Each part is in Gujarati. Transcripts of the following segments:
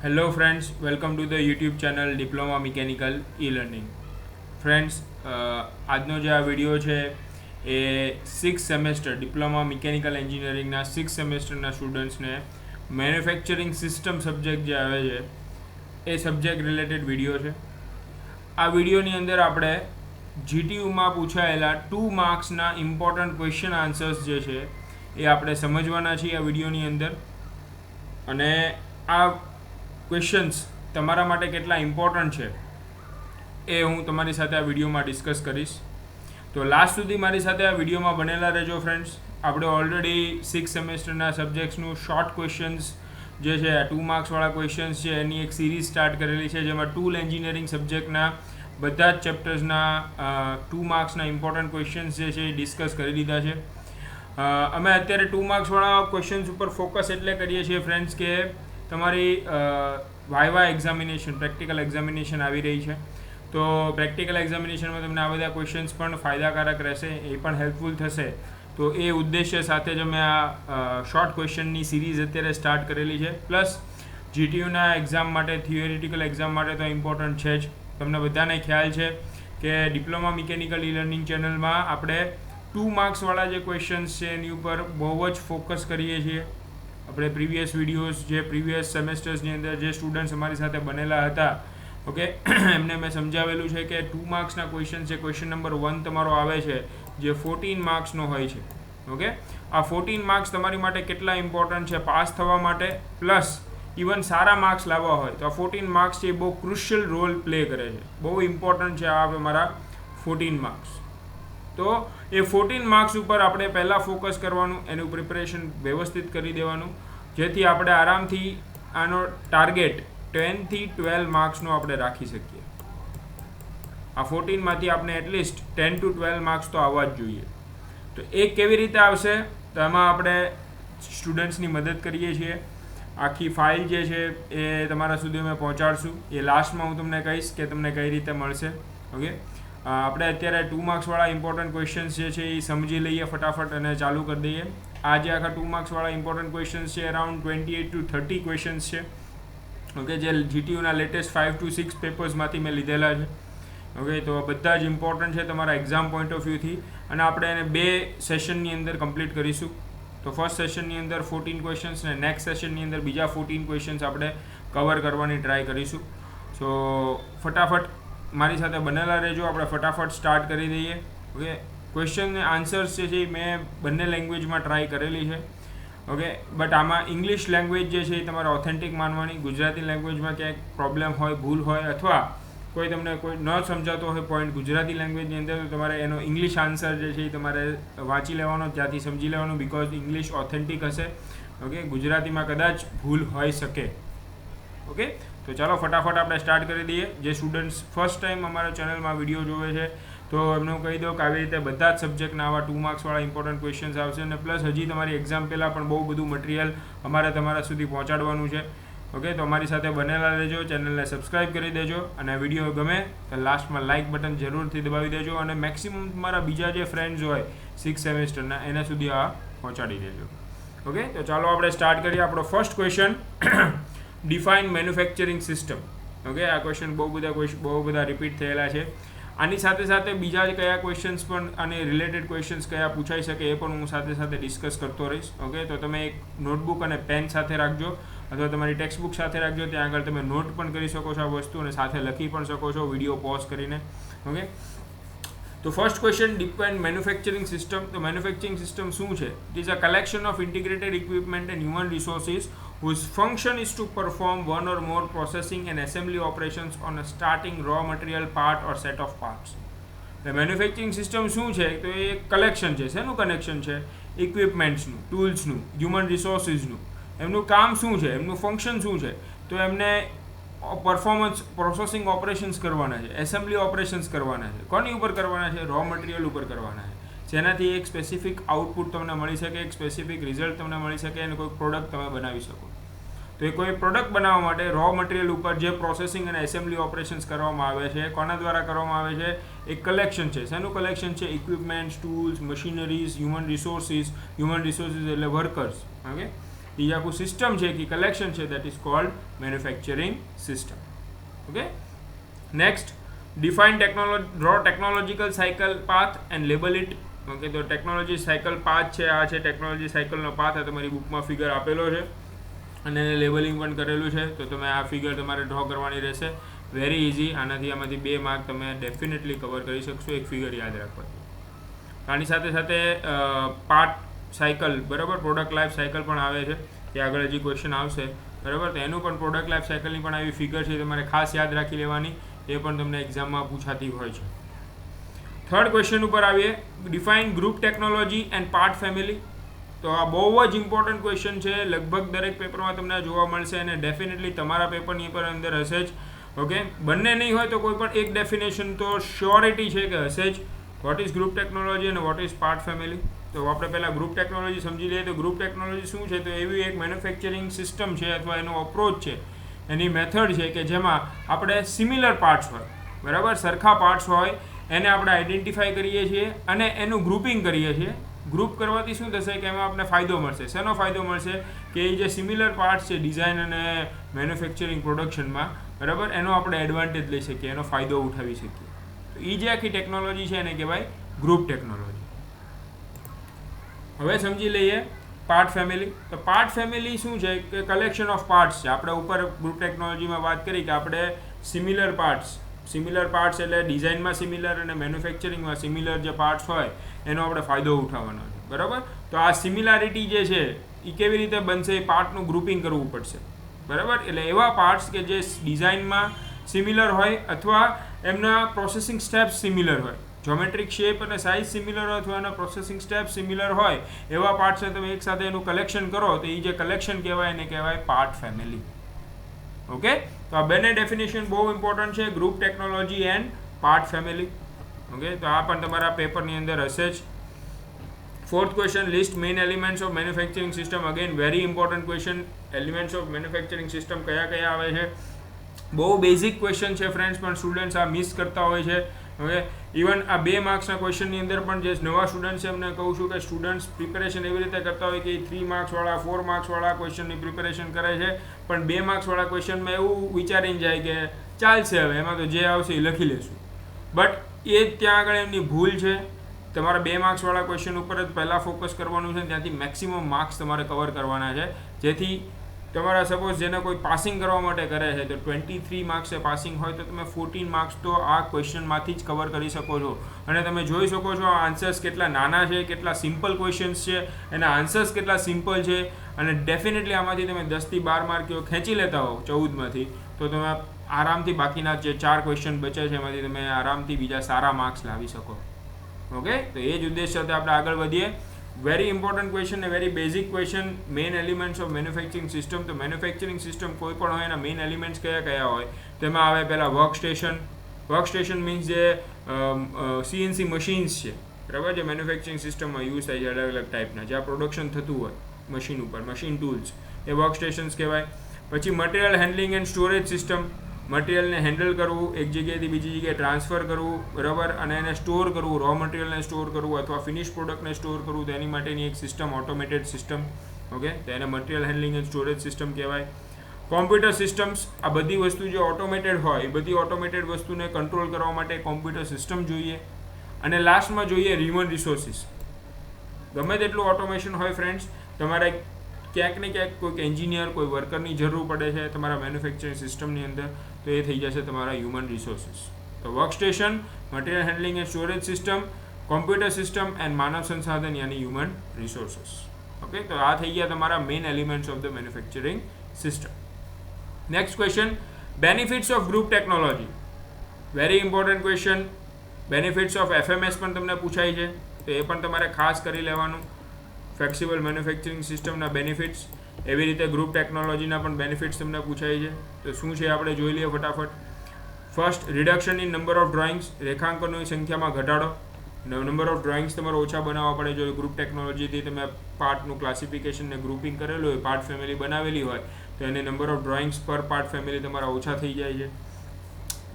Hello friends, welcome to the YouTube channel diploma mechanical e learning. Friends, આજનો જે આ વિડીયો છે એ સિક્સ સેમેસ્ટર ડિપ્લોમા મિકેનિકલ એન્જિનિયરિંગના સિક્સ સેમેસ્ટરના સ્ટુડન્ટ્સને મેન્યુફેક્ચરિંગ સિસ્ટમ સબ્જેક્ટ જે આવે છે એ સબ્જેક્ટ રિલેટેડ વિડીયો છે. આ વિડીયોની અંદર આપણે જીટીયુમાં પૂછાયેલા 2 માર્ક્સના ઇમ્પોર્ટન્ટ ક્વેશ્ચન આન્સર્સ જે છે એ આપણે સમજવાના છીએ આ વિડીયોની અંદર. અને આ ક્વેશ્ચન્સ તમારા માટે કેટલા ઇમ્પોર્ટન્ટ છે એ હું તમારી સાથે આ વિડીયોમાં ડિસ્કસ કરીશ. તો લાસ્ટ સુધી મારી સાથે આ વિડીયોમાં બનેલા રહેજો ફ્રેન્ડ્સ. આપણે ઓલરેડી સિક્સ સેમેસ્ટરના સબ્જેક્ટ્સનું શોર્ટ ક્વેશ્ચન્સ જે છે 2 માર્ક્સવાળા ક્વેશ્ચન્સ છે એની એક સિરીઝ સ્ટાર્ટ કરેલી છે, જેમાં ટૂલ એન્જિનિયરિંગ સબ્જેક્ટના બધા જ ચેપ્ટર્સના 2 માર્ક્સના ઇમ્પોર્ટન્ટ ક્વેશ્ચન્સ જે છે એ ડિસ્કસ કરી દીધા છે. અમે અત્યારે 2 માર્ક્સવાળા ક્વેશ્ચન્સ ઉપર ફોકસ એટલે કરીએ છીએ ફ્રેન્ડ્સ કે તમારી વાયવા એક્ઝામિનેશન, પ્રેક્ટિકલ એક્ઝામિનેશન આવી રહી છે. તો પ્રેક્ટિકલ એક્ઝામિનેશનમાં તમને આ બધા ક્વેશ્ચન્સ પણ ફાયદાકારક રહેશે, એ પણ હેલ્પફુલ થશે. તો એ ઉદ્દેશ્ય સાથે જ અમે આ શોર્ટ ક્વેશ્ચનની સિરીઝ અત્યારે સ્ટાર્ટ કરેલી છે. પ્લસ જીટીયુના એક્ઝામ માટે, થિયોરિટિકલ એક્ઝામ માટે તો ઇમ્પોર્ટન્ટ છે જ. તમને બધાને ખ્યાલ છે કે ડિપ્લોમા મિકેનિકલ ઈ લર્નિંગ ચેનલમાં આપણે 2 માર્ક્સવાળા જે ક્વેશ્ચન્સ છે એની ઉપર બહુ જ ફોકસ કરીએ છીએ. આપણે પ્રીવિયસ વિડીયોઝ, જે પ્રીવિયસ સેમેસ્ટર્સની અંદર જે સ્ટુડન્ટ્સ અમારી સાથે બનેલા હતા, ઓકે, એમને મેં સમજાવેલું છે કે 2 માર્ક્સના ક્વેશ્ચન છે. ક્વેશ્ચન નંબર 1 તમારો આવે છે જે 14 માર્ક્સનો હોય છે. ઓકે, આ 14 માર્ક્સ તમારી માટે કેટલા ઇમ્પોર્ટન્ટ છે પાસ થવા માટે, પ્લસ ઇવન સારા માર્ક્સ લાવવા હોય તો આ 14 માર્ક્સ છે એ બહુ ક્રુશિયલ રોલ પ્લે કરે છે. બહુ ઇમ્પોર્ટન્ટ છે આ મારા 14 માર્ક્સ. તો એ 14 માર્ક્સ ઉપર આપણે પહેલાં ફોકસ કરવાનું, એનું પ્રિપરેશન વ્યવસ્થિત કરી દેવાનું, જેથી આપણે આરામથી આનો ટાર્ગેટ 10 થી 12 માર્ક્સનો આપણે રાખી શકીએ. આ 14માંથી આપણે એટલીસ્ટ 10 to 12 માર્ક્સ તો આવવા જ જોઈએ. તો એ કેવી રીતે આવશે તો એમાં આપણે સ્ટુડન્ટ્સની મદદ કરીએ છીએ. આખી ફાઇલ જે છે એ તમારા સુધી અમે પહોંચાડશું. એ લાસ્ટમાં હું તમને કહીશ કે તમને કઈ રીતે મળશે. ઓકે, આપણે અત્યારે 2 માર્ક્સવાળા ઇમ્પોર્ટન્ટ ક્વેશ્ચન્સ જે છે એ સમજી લઈએ ફટાફટ અને ચાલુ કરી દઈએ. આ જે આખા 2 માર્ક્સવાળા ઇમ્પોર્ટન્ટ ક્વેશ્ચન્સ છે અરાઉન્ડ 28 to 30 ક્વેશ્ચન્સ છે. ઓકે, જે જીટીયુના લેટેસ્ટ 5 to 6 પેપર્સમાંથી મેં લીધેલા છે. ઓકે, તો બધા જ ઇમ્પોર્ટન્ટ છે તમારા એક્ઝામ પોઈન્ટ ઓફ વ્યૂથી, અને આપણે એને 2 સેશનની અંદર કમ્પ્લીટ કરીશું. તો ફર્સ્ટ સેશનની અંદર 14 ક્વેશ્ચન્સ અને નેક્સ્ટ સેશનની અંદર બીજા 14 ક્વેશ્ચન્સ આપણે કવર કરવાની ટ્રાય કરીશું. સો ફટાફટ મારી સાથે બનેલા રહેજો. આપણે ફટાફટ સ્ટાર્ટ કરી દઈએ. ઓકે, ક્વેશ્ચન આન્સર્સ જે છે મેં બંને લેંગ્વેજમાં ટ્રાય કરેલી છે. ઓકે, બટ આમાં ઇંગ્લિશ લેંગ્વેજ જે છે એ તમારે ઓથેન્ટિક માનવાની. ગુજરાતી લેંગ્વેજમાં ક્યાંક પ્રોબ્લેમ હોય, ભૂલ હોય, અથવા કોઈ તમને કોઈ ન સમજાતો હોય પોઈન્ટ ગુજરાતી લેંગ્વેજની અંદર, તો તમારે એનો ઇંગ્લિશ આન્સર જે છે એ તમારે વાંચી લેવાનો, ત્યાંથી સમજી લેવાનું, બિકોઝ ઇંગ્લિશ ઓથેન્ટિક હશે. ઓકે, ગુજરાતીમાં કદાચ ભૂલ હોઈ શકે. ઓકે, તો ચાલો ફટાફટ આપણે સ્ટાર્ટ કરી દઈએ. જે સ્ટુડન્ટ્સ ફર્સ્ટ ટાઈમ અમારા ચેનલમાં વિડીયો જોવે છે તો એમને હું કહી દઉં કે આવી રીતે બધા જ સબ્જેક્ટના આવા 2 માર્ક્સવાળા ઇમ્પોર્ટન્ટ ક્વેશ્ચન્સ આવશે. અને પ્લસ હજી તમારી એક્ઝામ પહેલાં પણ બહુ બધું મટીરિયલ અમારે તમારા સુધી પહોંચાડવાનું છે. ઓકે, તો અમારી સાથે બનેલા રહેજો, ચેનલને સબસ્ક્રાઈબ કરી દેજો, અને વિડીયો ગમે તો લાસ્ટમાં લાઇક બટન જરૂરથી દબાવી દેજો, અને મેક્સિમમ તમારા બીજા જે ફ્રેન્ડ્સ હોય 6 સેમેસ્ટરના એના સુધી આ પહોંચાડી દેજો. ઓકે, તો ચાલો આપણે સ્ટાર્ટ કરીએ. આપણો first question, define manufacturing system. Okay, આ ક્વેશ્ચન બહુ બધા રિપીટ થયેલા છે. આની સાથે સાથે બીજા જ કયા ક્વેશ્ચન્સ પણ આને રિલેટેડ ક્વેશ્ચન્સ કયા પૂછાઈ શકે એ પણ હું સાથે સાથે ડિસ્કસ કરતો રહીશ. ઓકે, તો તમે એક નોટબુક અને પેન સાથે રાખજો, અથવા તમારી ટેક્સ્ટબુક સાથે રાખજો. ત્યાં આગળ તમે નોટ પણ કરી શકો છો આ વસ્તુ, અને સાથે લખી પણ શકો છો વિડીયો પોઝ કરીને. ઓકે, તો first question, define manufacturing system. તો મેન્યુફેક્ચરિંગ સિસ્ટમ શું છે? It is a collection of integrated equipment and human resources whose function is to perform one or more processing and assembly operations on a starting raw material part or set of parts. The manufacturing system શું છે? તો એ એક કલેક્શન છે. શેનું કનેક્શન છે? ઇક્વિપમેન્ટ્સનું, ટૂલ્સનું, હ્યુમન રિસોર્સિસનું. એમનું કામ શું છે? એમનું ફંક્શન શું છે? તો એમને પરફોર્મન્સ પ્રોસેસિંગ ઓપરેશન્સ કરવાના છે, એસેમ્બલી ઓપરેશન્સ કરવાના છે. કોની ઉપર કરવાના છે? રો મટીરિયલ ઉપર કરવાના છે, જેનાથી એક સ્પેસિફિક આઉટપુટ તમને મળી શકે, એક સ્પેસિફિક રિઝલ્ટ તમને મળી શકે, અને કોઈ પ્રોડક્ટ તમે બનાવી શકો. તો એ કોઈ પ્રોડક્ટ બનાવવા માટે રો મટીરિયલ ઉપર જે પ્રોસેસિંગ અને એસેમ્બલી ઓપરેશન્સ કરવામાં આવે છે, કોના દ્વારા કરવામાં આવે છે? એક કલેક્શન છે. શેનું કલેક્શન છે? Equipments, tools, machineries, human resources. Human resources એટલે વર્કર્સ. ઓકે, એ જે આખું સિસ્ટમ છે કે કલેક્શન છે that is called manufacturing system. Okay, next define draw technological cycle path and label it. Okay, તો ટેકનોલોજી સાયકલ પાથ છે, આ છે ટેકનોલોજી સાયકલનો પાથ, આ તમારી બુકમાં ફિગર આપેલો છે અને એને લેબલિંગ પણ કરેલું છે. તો તમે આ ફિગર તમારે ડ્રો કરવાની રહેશે. Very easy. આમાંથી 2 માર્ક તમે ડેફિનેટલી કવર કરી શકશો એક ફિગર યાદ રાખવાથી. આની સાથે સાથે પાર્ટ સાયકલ, બરાબર, પ્રોડક્ટ લાઈફ સાયકલ પણ આવે છે, એ આગળ હજી ક્વેશ્ચન આવશે, બરાબર. તો એનું પણ પ્રોડક્ટ લાઈફ સાયકલની પણ આવી ફિગર છે, તમારે ખાસ યાદ રાખી લેવાની, એ પણ તમને એક્ઝામમાં પૂછાતી હોય છે. થર્ડ ક્વેશ્ચન ઉપર આવીએ. Define group technology and part family. તો આ બહુ જ ઇમ્પોર્ટન્ટ ક્વેશ્ચન છે, લગભગ દરેક પેપરમાં તમને જોવા મળશે અને ડેફિનેટલી તમારા પેપરની પર અંદર હશે જ. ઓકે, બંને નહીં હોય તો કોઈ પણ એક ડેફિનેશન તો શ્યોરિટી છે કે હશે જ. વોટ ઇઝ ગ્રુપ ટેકનોલોજી અને વોટ ઇઝ પાર્ટ ફેમિલી? તો આપણે પહેલાં ગ્રુપ ટેકનોલોજી સમજી લઈએ. તો ગ્રુપ ટેકનોલોજી શું છે? તો એવી એક મેન્યુફેક્ચરિંગ સિસ્ટમ છે અથવા એનો અપ્રોચ છે, એની મેથડ છે કે જેમાં આપણે સિમિલર પાર્ટ્સ હોય, બરાબર, સરખા પાર્ટ્સ હોય, એને આપણે આઈડેન્ટિફાઈ કરીએ છીએ અને એનું ગ્રુપિંગ કરીએ છીએ. ગ્રુપ કરવાથી શું થશે કે એમાં આપણે ફાયદો મળશે. શેનો ફાયદો મળશે? કે એ જે સિમિલર પાર્ટ્સ છે ડિઝાઇન અને મેન્યુફેક્ચરિંગ પ્રોડક્શનમાં, બરાબર, એનો આપણે એડવાન્ટેજ લઈ શકીએ, એનો ફાયદો ઉઠાવી શકીએ. તો એ જે આખી ટેકનોલોજી છે એને કહેવાય ગ્રુપ ટેકનોલોજી. હવે સમજી લઈએ પાર્ટ ફેમિલી. તો પાર્ટ ફેમિલી શું છે? કે કલેક્શન ઓફ પાર્ટ્સ છે. આપણે ઉપર ગ્રુપ ટેકનોલોજીમાં વાત કરી કે આપણે સિમિલર પાર્ટ્સ એટલે ડિઝાઇનમાં સિમિલર અને મેન્યુફેક્ચરિંગમાં સિમિલર જે પાર્ટ્સ હોય એનો આપણે ફાયદો ઉઠાવવાનો છે, બરાબર. તો આ સિમિલારિટી જે છે એ કેવી રીતે બનશે? એ પાર્ટનું ગ્રુપિંગ કરવું પડશે, બરાબર. એટલે એવા પાર્ટ્સ કે જે ડિઝાઇનમાં સિમિલર હોય અથવા એમના પ્રોસેસિંગ સ્ટેપ્સ સિમિલર હોય, જ્યોમેટ્રિક શેપ અને સાઇઝ સિમિલર હોય અથવા એના પ્રોસેસિંગ સ્ટેપ્સ સિમિલર હોય, એવા પાર્ટ્સને તમે એકસાથે એનું કલેક્શન કરો તો એ જે કલેક્શન કહેવાય એને કહેવાય પાર્ટ ફેમિલી. ઓકે, તો આ બંને ડેફિનેશન બહુ ઇમ્પોર્ટન્ટ છે, group technology and part family. Okay, તો આ પણ તમારા પેપરની અંદર હશે જ. Fourth question, list main elements of manufacturing system. Again very important question. Elements of manufacturing system કયા કયા આવે છે? બહુ બેઝિક ક્વેશ્ચન છે ફ્રેન્ડ્સ, પણ સ્ટુડન્ટ્સ આ મિસ કરતા હોય છે. હવે ઇવન આ 2 માર્ક્સના ક્વેશ્ચનની અંદર પણ જે નવા સ્ટુડન્ટ છે એમને કહું છું કે સ્ટુડન્ટ્સ પ્રિપેરેશન એવી રીતે કરતા હોય કે 3 માર્ક્સવાળા 4 માર્ક્સવાળા ક્વેશ્ચનની પ્રિપેરેશન કરે છે, પણ 2 માર્ક્સવાળા ક્વેશ્ચનમાં એવું વિચારીને જાય કે ચાલશે, હવે એમાં તો જે આવશે એ લખી લેશું. બટ એ ત્યાં આગળ એમની ભૂલ છે. તમારા 2 માર્ક્સવાળા ક્વેશ્ચન ઉપર જ પહેલાં ફોકસ કરવાનું છે, ત્યાંથી મેક્સિમમ માર્ક્સ તમારે કવર કરવાના છે, જેથી તમારા સપોઝ જેને કોઈ પાસિંગ કરવા માટે કરે છે તો 23 માર્ક્સે પાસિંગ હોય તો તમે 14 માર્ક્સ તો આ ક્વેશ્ચનમાંથી જ કવર કરી શકો છો. અને તમે જોઈ શકો છો આ આન્સર્સ કેટલા નાના છે, કેટલા સિમ્પલ ક્વેશ્ચન્સ છે, એના આન્સર્સ કેટલા સિમ્પલ છે, અને ડેફિનેટલી આમાંથી તમે 10થી 12 માર્ક ખેંચી લેતા હો 14માંથી તો તમે આરામથી બાકીના જે 4 ક્વેશ્ચન બચે છે એમાંથી તમે આરામથી બીજા સારા માર્ક્સ લાવી શકો. ઓકે, તો એ જ ઉદ્દેશ સાથે આપણે આગળ વધીએ. વેરી ઇમ્પોર્ટન્ટ ક્વેશ્ચન ને very basic question, main elements of manufacturing system. તો મેન્યુફેક્ચરિંગ સિસ્ટમ કોઈ પણ હોય એના મેઇન એલિમેન્ટ્સ કયા કયા હોય? તેમાં આવે પહેલાં વર્કસ્ટેશન. વર્કસ્ટેશન મીન્સ જે CNC મશીન્સ છે, બરાબર, જે મેન્યુફેક્ચરિંગ સિસ્ટમમાં યુઝ થાય છે અલગ અલગ ટાઈપના, જ્યાં પ્રોડક્શન થતું હોય મશીન ઉપર, મશીન ટૂલ્સ, એ વર્કસ્ટેશન્સ કહેવાય. પછી material handling and storage system. મટીરિયલને હેન્ડલ કરવું, એક જગ્યાએથી બીજી જગ્યાએ ટ્રાન્સફર કરવું, બરાબર, અને એને સ્ટોર કરવું, રો મટીરિયલને સ્ટોર કરવું અથવા ફિનિશ પ્રોડક્ટને સ્ટોર કરવું, તો એની માટેની એક સિસ્ટમ, ઓટોમેટેડ સિસ્ટમ. ઓકે, તો એને material handling and storage system કહેવાય. કોમ્પ્યુટર સિસ્ટમ્સ, આ બધી વસ્તુ જે ઓટોમેટેડ હોય એ બધી ઓટોમેટેડ વસ્તુને કંટ્રોલ કરવા માટે કોમ્પ્યુટર સિસ્ટમ જોઈએ. અને લાસ્ટમાં જોઈએ હ્યુમન રિસોર્સિસ. ગમે તેટલું ઓટોમેશન હોય ફ્રેન્ડ્સ, તમારે ક્યાંક ને ક્યાંક કોઈક એન્જિનિયર, કોઈ વર્કરની જરૂર પડે છે તમારા મેન્યુફેક્ચરિંગ સિસ્ટમની અંદર, તો એ થઈ જશે તમારા હ્યુમન રિસોર્સિસ. તો workstation, material handling and storage system, computer system and માનવ સંસાધન યાની હ્યુમન રિસોર્સિસ. ઓકે, તો આ થઈ ગયા તમારા main elements of the manufacturing system. Next question, benefits of group technology. Very important question. Benefits of FMS પણ તમને પૂછાય છે, તો એ પણ તમારે ખાસ કરી લેવાનું. ફ્લેક્સિબલ મેન્યુફેક્ચરિંગ સિસ્ટમના બેનિફિટ્સ, એવી રીતે ગ્રુપ ટેકનોલોજીના પણ બેનિફિટ્સ તમને પૂછાય છે. તો શું છે આપણે જોઈ લઈએ ફટાફટ. First, reduction in number of drawings. રેખાંકનોની સંખ્યામાં ઘટાડો. નંબર ઓફ ડ્રોઈંગ્સ તમારે ઓછા બનાવવા પડે. જો ગ્રુપ ટેકનોલોજીથી તમે પાર્ટનું ક્લાસિફિકેશન ને ગ્રુપિંગ કરેલું હોય, પાર્ટ ફેમિલી બનાવેલી હોય, તો એને નંબર ઓફ ડ્રોઈંગ્સ પર પાર્ટ ફેમિલી તમારા ઓછા થઈ જાય છે.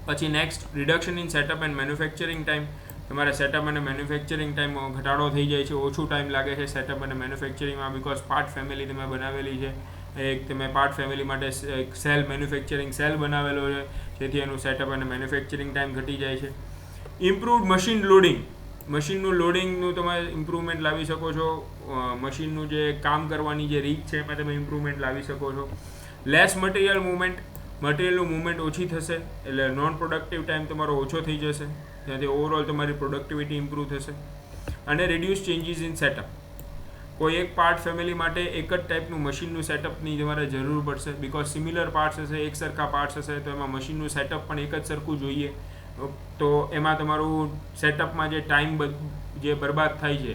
પછી next, reduction in setup and manufacturing time. તમારે સેટઅપ અને મેન્યુફેક્ચરિંગ ટાઈમ ઘટાડો થઈ જાય છે, ઓછું ટાઈમ લાગે છે સેટઅપ અને મેન્યુફેક્ચરિંગમાં, બિકોઝ પાર્ટ ફેમિલી તમે બનાવેલી છે. એક તમે પાર્ટ ફેમિલી માટે એક સેલ મેન્યુફેક્ચરિંગ સેલ બનાવેલો છે, જેથી એનું સેટઅપ અને મેન્યુફેક્ચરિંગ ટાઈમ ઘટી જાય છે. ઇમ્પ્રુવડ મશીન લોડિંગ, મશીનનું લોડિંગનું તમે ઇમ્પ્રુવમેન્ટ લાવી શકો છો. મશીનનું જે કામ કરવાની જે રીત છે એમાં તમે ઇમ્પ્રુવમેન્ટ લાવી શકો છો. લેસ મટીરિયલ મૂવમેન્ટ, મટીરિયલનું મૂવમેન્ટ ઓછી થશે, એટલે નોન પ્રોડક્ટિવ ટાઈમ તમારો ઓછો થઈ જશે, ત્યાંથી ઓવરઓલ તમારી પ્રોડક્ટિવિટી ઇમ્પ્રૂવ થશે. અને રિડ્યુસ ચેન્જીસ ઇન સેટઅપ, કોઈ એક પાર્ટ ફેમિલી માટે એક જ ટાઈપનું મશીનનું સેટઅપની તમારે જરૂર પડશે, બિકોઝ સિમિલર પાર્ટ્સ હશે, એક સરખા પાર્ટ્સ હશે, તો એમાં મશીનનું સેટઅપ પણ એક જ સરખું જોઈએ. તો એમાં તમારું સેટઅપમાં જે ટાઈમ જે બરબાદ થાય છે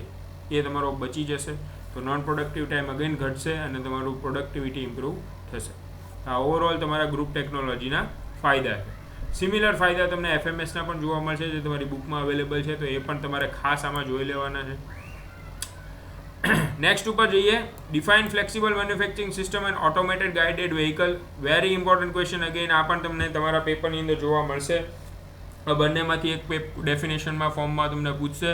એ તમારો બચી જશે. તો નોન પ્રોડક્ટિવ ટાઈમ અગેન ઘટશે અને તમારું પ્રોડક્ટિવિટી ઇમ્પ્રૂવ થશે. આ ઓવરઓલ તમારા ગ્રુપ ટેકનોલોજીના ફાયદા છે. સિમિલર ફાયદા તમને એફએમએસના પણ જોવા મળશે, જે તમારી બુકમાં અવેલેબલ છે, તો એ પણ તમારે ખાસ આમાં જોઈ લેવાના છે. નેક્સ્ટ ઉપર જઈએ, define flexible manufacturing system and automated guided vehicle. Very important question, again આ પણ તમને તમારા પેપરની અંદર જોવા મળશે. બંનેમાંથી એક ડેફિનેશનમાં ફોર્મમાં તમને પૂછશે,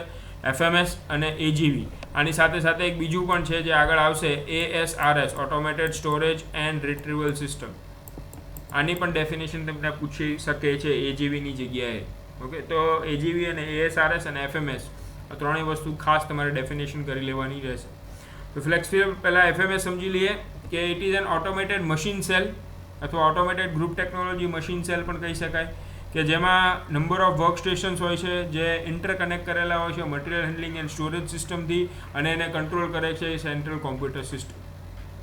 એફએમએસ અને એજીવી. આની સાથે સાથે એક બીજું પણ છે જે આગળ આવશે, ASRS, automated storage and retrieval system. આની પણ ડેફિનેશન તમને પૂછી શકે છે એજીવીની જગ્યાએ. ઓકે, તો એજીવી અને એએસઆરએસ અને એફએમએસ આ ત્રણેય વસ્તુ ખાસ તમારે ડેફિનેશન કરી લેવાની રહેશે. તો ફ્લેક્સિબલ, પહેલાં એફએમએસ સમજી લઈએ કે it is an automated machine cell અથવા automated group technology machine cell પણ કહી શકાય, કે જેમાં નંબર ઓફ વર્ક સ્ટેશન્સ હોય છે જે ઇન્ટરકનેક્ટ કરેલા હોય છે મટીરિયલ હેન્ડલિંગ એન્ડ સ્ટોરેજ સિસ્ટમથી, અને એને કંટ્રોલ કરે છે સેન્ટ્રલ કોમ્પ્યુટર સિસ્ટમ.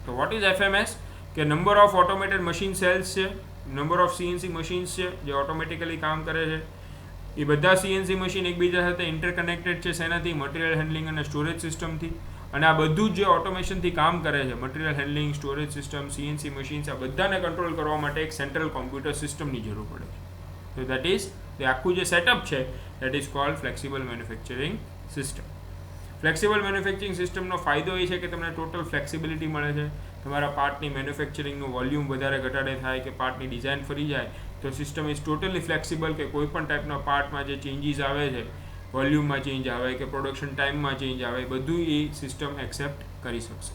તો વોટ ઇઝ એફએમએસ? કે number of automated machine cells છે, નંબર ઓફ સીએનસી મશીન્સ છે જે ઓટોમેટિકલી કામ કરે છે. એ બધા સીએનસી મશીન એકબીજા સાથે ઇન્ટરકનેક્ટેડ છે, શેનાથી? મટીરિયલ હેન્ડલિંગ અને સ્ટોરેજ સિસ્ટમથી. અને આ બધું જ જે ઓટોમેશનથી કામ કરે છે, material handling, storage system, CNC machines, આ બધાને કંટ્રોલ કરવા માટે એક સેન્ટ્રલ કોમ્પ્યુટર સિસ્ટમની જરૂર પડે છે. તો દેટ ઇઝ તે આખું જે સેટઅપ છે that is called flexible manufacturing system. Flexible manufacturing સિસ્ટમનો ફાયદો એ છે કે તમને ટોટલ ફ્લેક્સિબિલિટી મળે છે. તમારા પાર્ટની મેન્યુફેક્ચરિંગનું વોલ્યુમ વધારે ઘટાડે થાય કે પાર્ટની ડિઝાઇન ફરી જાય, તો સિસ્ટમ ઇઝ ટોટલી ફ્લેક્સિબલ, કે કોઈ પણ ટાઈપના પાર્ટમાં જે ચેન્જીસ આવે છે, વોલ્યુમમાં ચેન્જ આવે કે પ્રોડક્શન ટાઈમમાં ચેન્જ આવે, બધું એ સિસ્ટમ એક્સેપ્ટ કરી શકશે.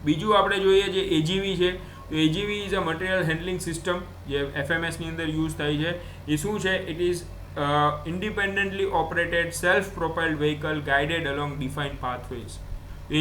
બીજું આપણે જોઈએ જે એજીવી છે, તો AGV is a material handling system જે એફએમએસની અંદર યુઝ થાય છે. એ શું છે? It is independently operated self propelled vehicle guided along defined pathways.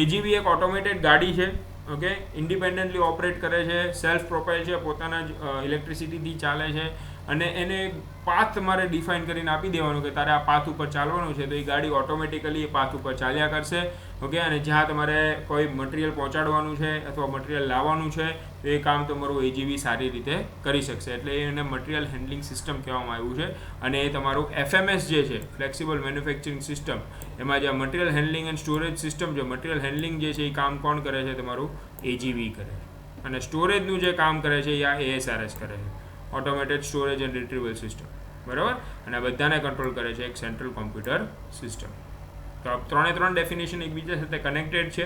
AGV એક ઓટોમેટેડ ગાડી છે, ઓકે, ઇન્ડિપેન્ડન્ટલી ઓપરેટ કરે છે, સેલ્ફ પ્રોપેલ છે, પોતાના જ ઇલેક્ટ્રિસિટીથી ચાલે છે, અને એને પાથ તમારે ડિફાઇન કરીને આપી દેવાનું કે તારે આ પાથ ઉપર ચાલવાનું છે, તો એ ગાડી ઓટોમેટિકલી એ પાથ ઉપર ચાલ્યા કરશે. ઓકે, અને જ્યાં તમારે કોઈ મટીરિયલ પહોંચાડવાનું છે અથવા મટીરિયલ લાવવાનું છે, તો એ કામ તમારું એજીવી સારી રીતે કરી શકશે. એટલે એને મટીરિયલ હેન્ડલિંગ સિસ્ટમ કહેવામાં આવ્યું છે. અને એ તમારું એફએમએસ જે છે, ફ્લેક્સિબલ મેન્યુફેક્ચરિંગ સિસ્ટમ, એમાં જે material handling and storage system છે, મટીરિયલ હેન્ડલિંગ જે છે એ કામ કોણ કરે છે? તમારું એજીવી કરે છે. અને સ્ટોરેજનું જે કામ કરે છે એ આ એએસઆરએસ કરે છે, automated storage and retrieval system. બરાબર? અને આ બધાને કંટ્રોલ કરે છે એક સેન્ટ્રલ કોમ્પ્યુટર સિસ્ટમ. તો આ ત્રણ ડેફિનેશન એકબીજા સાથે કનેક્ટેડ છે,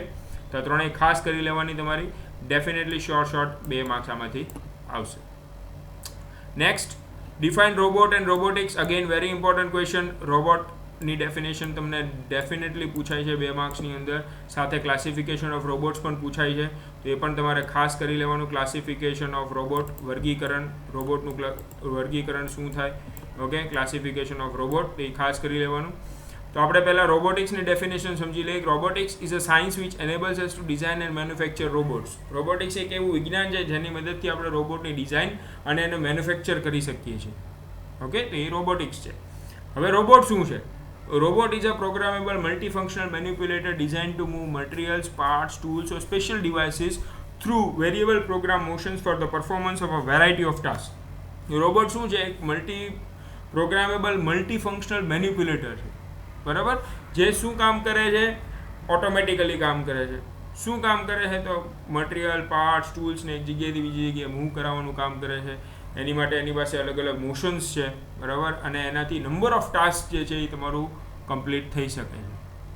તો ત્રણેય ખાસ કરી લેવાની તમારી. ડેફિનેટલી શોર્ટ 2 માર્ક્સ આમાંથી આવશે. Next, define robot and robotics. Again very important question. રોબોટની ડેફિનેશન તમને ડેફિનેટલી પૂછાય છે 2 માર્ક્સની અંદર. સાથે ક્લાસિફિકેશન ઓફ રોબોટ્સ પણ પૂછાય છે, તો એ પણ તમારે ખાસ કરી લેવાનું. ક્લાસિફિકેશન ઓફ રોબોટ, વર્ગીકરણ, રોબોટનું વર્ગીકરણ શું થાય, ઓકે, ક્લાસિફિકેશન ઓફ રોબોટ, એ ખાસ કરી લેવાનું. તો આપણે પહેલાં રોબોટિક્સની ડેફિનેશન સમજી લઈએ. Robotics is a science which enables us to design and manufacture robots. રોબોટિક્સ એક એવું વિજ્ઞાન છે જેની મદદથી આપણે રોબોટની ડિઝાઇન અને એને મેન્યુફેક્ચર કરી શકીએ છીએ. ઓકે, તો એ રોબોટિક્સ છે. હવે રોબોટ શું છે? Robot is a programmable multifunctional manipulator design to move materials, parts, tools or special devices through variable program motions for the performance of a variety of task. Robot શું છે? એક પ્રોગ્રામેબલ મલ્ટીફંક્શનલ મેન્યુપ્યુલેટર છે. બરાબર? જે શું કામ કરે છે? ઓટોમેટિકલી કામ કરે છે. શું કામ કરે છે? તો મટીરિયલ, પાર્ટ્સ, ટૂલ્સને એક જગ્યાએથી બીજી જગ્યાએ મૂવ કરાવવાનું કામ કરે છે. એની માટે એની પાસે અલગ અલગ મોશન્સ છે. બરાબર? અને એનાથી નંબર ઓફ ટાસ્ક જે છે એ તમારું કમ્પ્લીટ થઈ શકે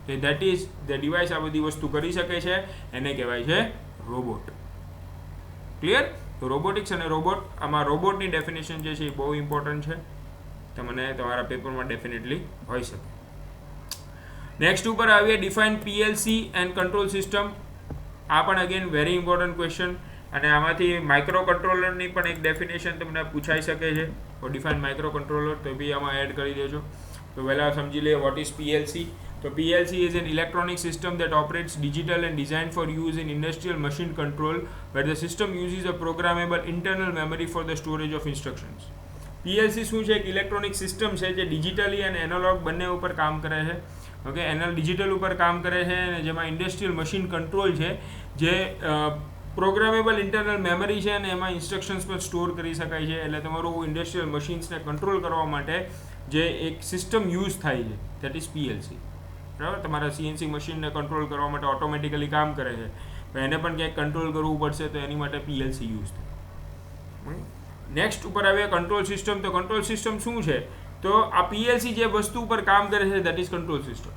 છે. દેટ ઇઝ ધ ડિવાઇસ આ બધી વસ્તુ કરી શકે છે, એને કહેવાય છે રોબોટ. ક્લિયર? તો રોબોટિક્સ અને રોબોટ, આમાં રોબોટની ડેફિનેશન જે છે એ બહુ ઇમ્પોર્ટન્ટ છે. તમને તમારા પેપરમાં ડેફિનેટલી હોઈ શકે. નેક્સ્ટ ઉપર આવીએ define PLC and control system. આ પણ અગેન વેરી ઇમ્પોર્ટન્ટ ક્વેશ્ચન, અને આમાંથી માઇક્રો કંટ્રોલરની પણ એક ડેફિનેશન તમને પૂછાઈ શકે છે. તો ડિફાઇન માઇક્રો કંટ્રોલર તો બી આમાં એડ કરી દેજો. તો પહેલાં સમજી લઈએ what is PLC. So PLC is an electronic system that operates digital and designed for use in industrial machine control, where the system uses a programmable internal memory for the storage of instructions. PLC શું છે? એક ઇલેક્ટ્રોનિક સિસ્ટમ છે જે ડિજિટલી અને એનાલોગ બંને ઉપર કામ કરે છે. ઓકે, ડિજિટલ ઉપર કામ કરે છે અને જેમાં ઇન્ડસ્ટ્રીયલ મશીન કંટ્રોલ છે, જે પ્રોગ્રામેબલ ઇન્ટરનલ મેમરી છે અને એમાં ઇન્સ્ટ્રક્શન્સ પણ સ્ટોર કરી શકાય છે. એટલે તમારું ઇન્ડસ્ટ્રીયલ મશીન્સને કંટ્રોલ કરવા માટે જે એક સિસ્ટમ યુઝ થાય છે, દેટ ઇઝ PLC. બરાબર, તમારા CNC મશીનને કંટ્રોલ કરવા માટે ઓટોમેટિકલી કામ કરે છે, પણ એને પણ ક્યાંક કંટ્રોલ કરવું પડશે, તો એની માટે PLC યુઝ થાય. નેક્સ્ટ ઉપર આવીએ કંટ્રોલ સિસ્ટમ. તો કંટ્રોલ સિસ્ટમ શું છે? તો આ PLC જે વસ્તુ ઉપર કામ કરે છે, દેટ ઇઝ કંટ્રોલ સિસ્ટમ.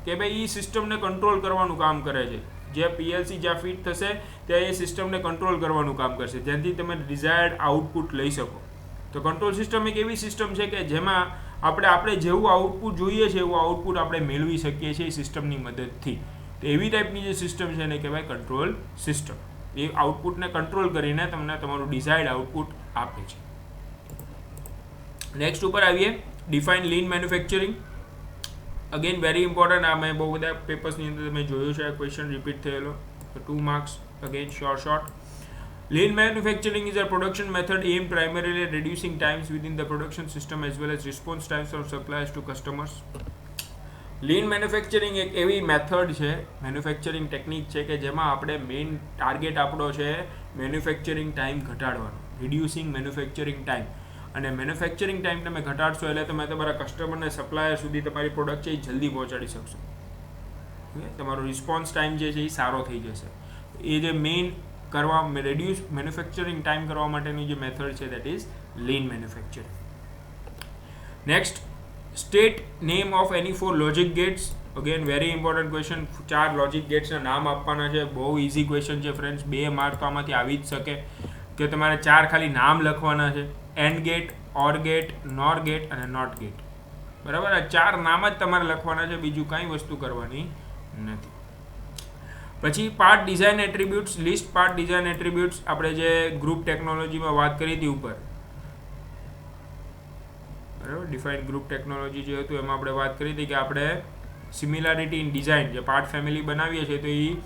કે ભાઈ એ સિસ્ટમને કંટ્રોલ કરવાનું કામ કરે છે. જે PLC જ્યાં ફિટ થશે ત્યાં એ સિસ્ટમને કંટ્રોલ કરવાનું કામ કરશે, જેનાથી તમે ડિઝાયર્ડ આઉટપુટ લઈ શકો. તો કંટ્રોલ સિસ્ટમ એક એવી સિસ્ટમ છે કે જેમાં આપણે જેવું આઉટપુટ જોઈએ છે એવું આઉટપુટ આપણે મેળવી શકીએ છીએ સિસ્ટમની મદદથી. તો એવી ટાઈપની જે સિસ્ટમ છે એને કહેવાય કંટ્રોલ સિસ્ટમ. એ આઉટપુટને કંટ્રોલ કરીને તમને તમારું ડિઝાયર્ડ આઉટપુટ આપે છે. નેક્સ્ટ ઉપર આવીએ ડિફાઇન લીન મેન્યુફેક્ચરિંગ. Again very important. આ મેં બહુ બધા પેપર્સની અંદર તમે જોયું છે, આ ક્વેશ્ચન રિપીટ થયેલો. તો 2 marks again short. Lean manufacturing is a production method aimed primarily at reducing times within the production system as well as response times from suppliers to customers. Lean manufacturing એક એવી મેથડ છે, મેન્યુફેક્ચરિંગ ટેકનિક છે કે જેમાં આપણે મેઇન ટાર્ગેટ આપણો છે મેન્યુફેક્ચરિંગ ટાઈમ ઘટાડવાનો, રિડ્યુસિંગ મેન્યુફેક્ચરિંગ ટાઈમ. અને મેન્યુફેક્ચરિંગ ટાઈમ તમે ઘટાડશો એટલે તમે તમારા કસ્ટમરને સપ્લાયર સુધી તમારી પ્રોડક્ટ છે એ જલ્દી પહોંચાડી શકશો. તમારો રિસ્પોન્સ ટાઈમ જે છે એ સારો થઈ જશે. એ જે મેઇન રેડ્યુસ મેન્યુફેક્ચરિંગ ટાઈમ કરવા માટેની જે મેથડ છે, that is lean manufacturing. Next, state name of any 4 logic gates. Again very important question. 4 logic ગેટ્સના નામ આપવાના છે. બહુ ઇઝી ક્વેશ્ચન છે ફ્રેન્ડ્સ. 2 માર્ક તો આમાંથી આવી જ શકે કે તમારે 4 ખાલી નામ લખવાના છે. And gate, or gate, nor gate અને નોટ ગેટ. બરાબર, આ 4 નામ જ તમારે લખવાના છે, બીજું કાંઈ વસ્તુ કરવાની નથી. પછી part design attributes. List part design attributes આપણે જે ગ્રુપ ટેકનોલોજીમાં વાત કરી હતી ઉપર, બરાબર, ડિફાઇન ગ્રુપ ટેકનોલોજી જે હતું એમાં આપણે વાત કરી હતી કે આપણે સિમિલારિટી ઇન ડિઝાઇન, જે પાર્ટ ફેમિલી બનાવીએ છીએ તો એ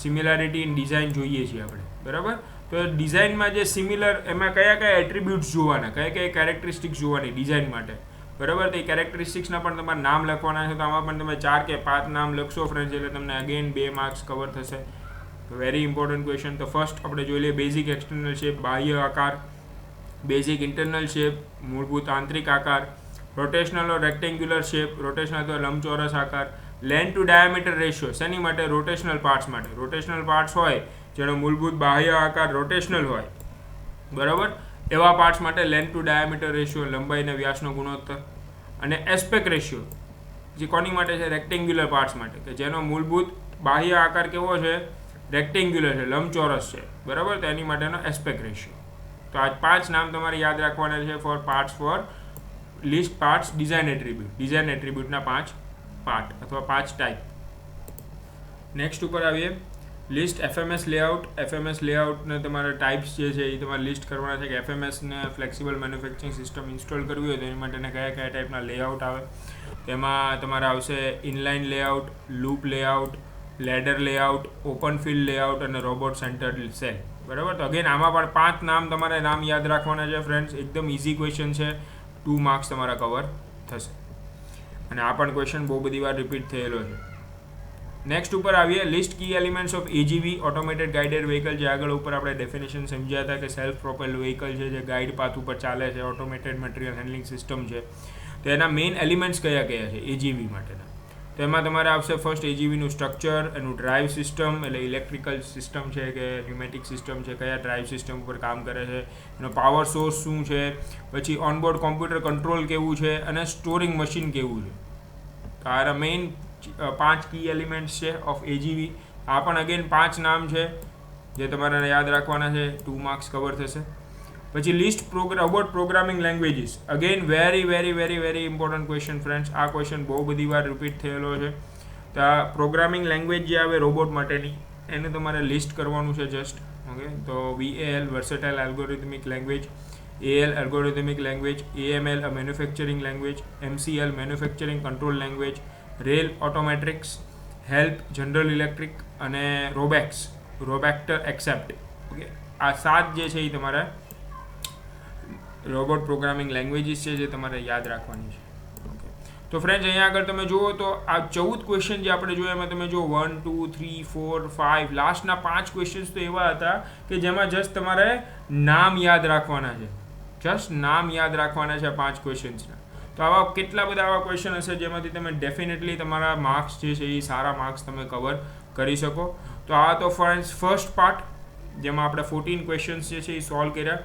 સિમિલારિટી ઇન ડિઝાઇન જોઈએ છીએ આપણે. બરાબર, તો ડિઝાઇનમાં જે સિમિલર, એમાં કયા કયા એટ્રીબ્યુટ્સ જોવાના, કયા કેરેક્ટરિસ્ટિક્સ જોવાની ડિઝાઇન માટે. બરાબર, તો એ કેરેક્ટરિસ્ટિક્સના પણ તમારે નામ લખવાના છે. તો આમાં પણ તમે 4 કે 5 નામ લખશો ફ્રેન્ડ્સ, એટલે તમને અગેન 2 માર્ક્સ કવર થશે. Very important question. તો ફર્સ્ટ આપણે જોઈ લઈએ બેઝિક એક્સટર્નલ શેપ, બાહ્ય આકાર. બેઝિક ઇન્ટરનલ શેપ, મૂળભૂત આંતરિક આકાર. રોટેશનલ ઓર રેક્ટેન્ગ્યુલર શેપ, રોટેશનલ અથવા લંબચોરસ આકાર. લેન્થ ટુ ડાયામીટર રેશિયો, શેની માટે? રોટેશનલ પાર્ટ્સ માટે. રોટેશનલ પાર્ટ્સ હોય જેનો મૂળભૂત બાહ્ય આકાર રોટેશનલ હોય, બરાબર, એવા પાર્ટ્સ માટે લેન્થ ટુ ડાયામીટર રેશિયો, લંબાઈ અને વ્યાસનો ગુણોત્તર. અને એસ્પેક્ટ રેશિયો જે કોની માટે છે? રેક્ટેન્ગ્યુલર પાર્ટ્સ માટે, કે જેનો મૂળભૂત બાહ્ય આકાર કેવો છે? રેક્ટેન્ગ્યુલર છે, લંબચોરસ છે. બરાબર, તો એની માટેનો એસ્પેક્ટ રેશિયો. તો આ 5 નામ તમારે યાદ રાખવાના છે four parts, four list parts design attribute. Design એટ્રીબ્યુટના 5 પાર્ટ અથવા 5 ટાઈપ. નેક્સ્ટ ઉપર આવીએ લિસ્ટ FMS લેઆઉટ. FMS લેઆઉટને તમારા ટાઈપ્સ જે છે એ તમારે લિસ્ટ કરવાના છે કે FMSને ફ્લેક્સિબલ મેન્યુફેક્ચરિંગ સિસ્ટમ ઇન્સ્ટોલ કરવી હોય તો એની માટેના કયા કયા ટાઈપના લેઆઉટ આવે. તેમાં તમારે આવશે inline layout, loop layout, ladder layout, open field layout અને રોબોટ સેન્ટર્ડ સેલ. બરાબર, તો અગેન આમાં પણ 5 નામ તમારે નામ યાદ રાખવાના છે ફ્રેન્ડ્સ. એકદમ ઇઝી ક્વેશ્ચન છે. 2 માર્ક્સ તમારા કવર થશે. અને આ પણ ક્વેશ્ચન બહુ બધી વાર રિપીટ થયેલો છે. નેક્સ્ટ ઉપર આવીએ list key elements of AGV, automated guided vehicle. જે આગળ ઉપર આપણે ડેફિનેશન સમજ્યા હતા કે સેલ્ફ પ્રોપેલ્ડ વ્હીકલ છે જે ગાઈડ પાથ ઉપર ચાલે છે, ઓટોમેટેડ મટીરિયલ હેન્ડલિંગ સિસ્ટમ છે. તો એના મેઇન એલિમેન્ટ્સ કયા કયા છે AGV માટેના? તો એમાં તમારે આવશે ફર્સ્ટ AGVનું સ્ટ્રક્ચર, એનું ડ્રાઇવ સિસ્ટમ એટલે ઇલેક્ટ્રિકલ સિસ્ટમ છે કે ન્યુમેટિક સિસ્ટમ છે, કયા ડ્રાઇવ સિસ્ટમ ઉપર કામ કરે છે, એનો પાવર સોર્સ શું છે, પછી ઓનબોર્ડ કોમ્પ્યુટર કંટ્રોલ કેવું છે અને સ્ટોરિંગ મશીન કેવું છે. તો આ મેઇન 5 કી એલિમેન્ટ્સ છે ઓફ AGV. આ પણ અગેન 5 નામ છે જે તમારે યાદ રાખવાના છે. 2 માર્ક્સ કવર થશે. પછી list robot programming languages, again very very very very important question friends. આ ક્વેશ્ચન બહુ બધી વાર રિપીટ થયેલો છે. તો આ પ્રોગ્રામિંગ લેંગ્વેજ જે આવે રોબોટ માટેની એને તમારે લિસ્ટ કરવાનું છે જસ્ટ. ઓકે, તો VAL versatile algorithmic language, AL algorithmic language, AML a manufacturing language, MCL manufacturing control language, RAIL Automatix, HELP General Electric અને રોબેક્ટર એક્સેપ્ટ. ઓકે, આ 7 જે છે એ તમારે રોબોટ પ્રોગ્રામિંગ લેંગ્વેજીસ છે જે તમારે યાદ રાખવાની છે. ઓકે, તો ફ્રેન્ડ્સ અહીંયા આગળ તમે જુઓ તો આ 14 ક્વેશ્ચન જે આપણે જોયા એમાં તમે જુઓ 1 2 3 4 5 લાસ્ટના 5 ક્વેશ્ચન્સ તો એવા હતા કે જેમાં જસ્ટ તમારે નામ યાદ રાખવાના છે. જસ્ટ નામ યાદ રાખવાના છે 5 ક્વેશ્ચન્સના. તો આવા કેટલા બધા આવા ક્વેશ્ચન હશે જેમાંથી તમે ડેફિનેટલી તમારા માર્ક્સ જે છે એ સારા માર્ક્સ તમે કવર કરી શકો. તો આ તો ફ્રેન્ડ્સ ફર્સ્ટ પાર્ટ જેમાં આપણે 14 ક્વેશ્ચન્સ જે છે એ સોલ્વ કર્યા.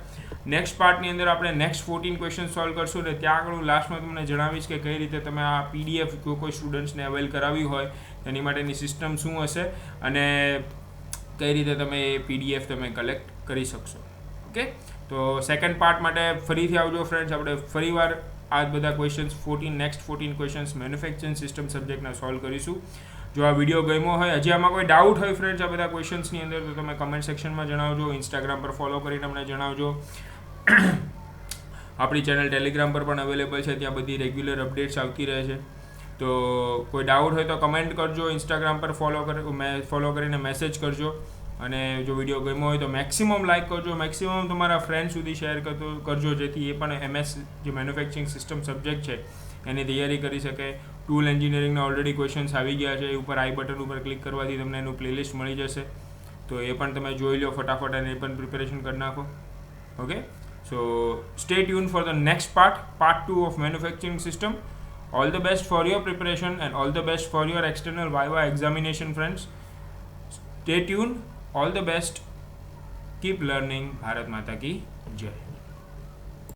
નેક્સ્ટ પાર્ટની અંદર આપણે નેક્સ્ટ 14 ક્વેશ્ચન સોલ્વ કરશું ને ત્યાં આગળ હું લાસ્ટમાં તમને જણાવીશ કે કઈ રીતે તમે આ PDF કોઈ સ્ટુડન્ટ્સને અવેલ કરાવી હોય એની માટેની સિસ્ટમ શું હશે અને કઈ રીતે તમે એ PDF તમે કલેક્ટ કરી શકશો. ઓકે, તો સેકન્ડ પાર્ટ માટે ફરીથી આવજો ફ્રેન્ડ્સ. આપણે ફરીવાર આ બધા questions next 14 questions manufacturing system સબ્જેક્ટના સોલ્વ કરીશું. જો આ વિડીયો ગમ્યો હોય, હજી આમાં કોઈ ડાઉટ હોય ફ્રેન્ડ્સ આ બધા ક્વેશ્ચન્સની અંદર, તો તમે કમેન્ટ સેક્શનમાં જણાવજો. ઇન્સ્ટાગ્રામ પર ફોલો કરીને અમને જણાવજો. આપણી ચેનલ ટેલિગ્રામ પર પણ અવેલેબલ છે, ત્યાં બધી રેગ્યુલર અપડેટ્સ આવતી રહે છે. તો કોઈ ડાઉટ હોય તો કમેન્ટ કરજો. ઇન્સ્ટાગ્રામ પર ફોલો કરીને મેસેજ કરજો. અને જો વિડીયો ગમ્યો હોય તો મેક્સિમમ લાઇક કરજો, મેક્સિમમ તમારા ફ્રેન્ડ સુધી શેર કરજો જેથી એ પણ MS જે મેન્યુફેક્ચરિંગ સિસ્ટમ સબ્જેક્ટ છે એની તૈયારી કરી શકે. ટૂલ એન્જિનિયરિંગના ઓલરેડી ક્વેશ્ચન્સ આવી ગયા છે, એ ઉપર આઈ બટન ઉપર ક્લિક કરવાથી તમને એનું પ્લેલિસ્ટ મળી જશે. તો એ પણ તમે જોઈ લો ફટાફટ અને એ પણ પ્રિપેરેશન કરી નાખો. Okay, so stay tuned for the next part 2 of manufacturing system. All the best for your preparation and all the best for your external Viva examination friends. Stay tuned, all the best, keep learning. Bharat Mata ki Jai.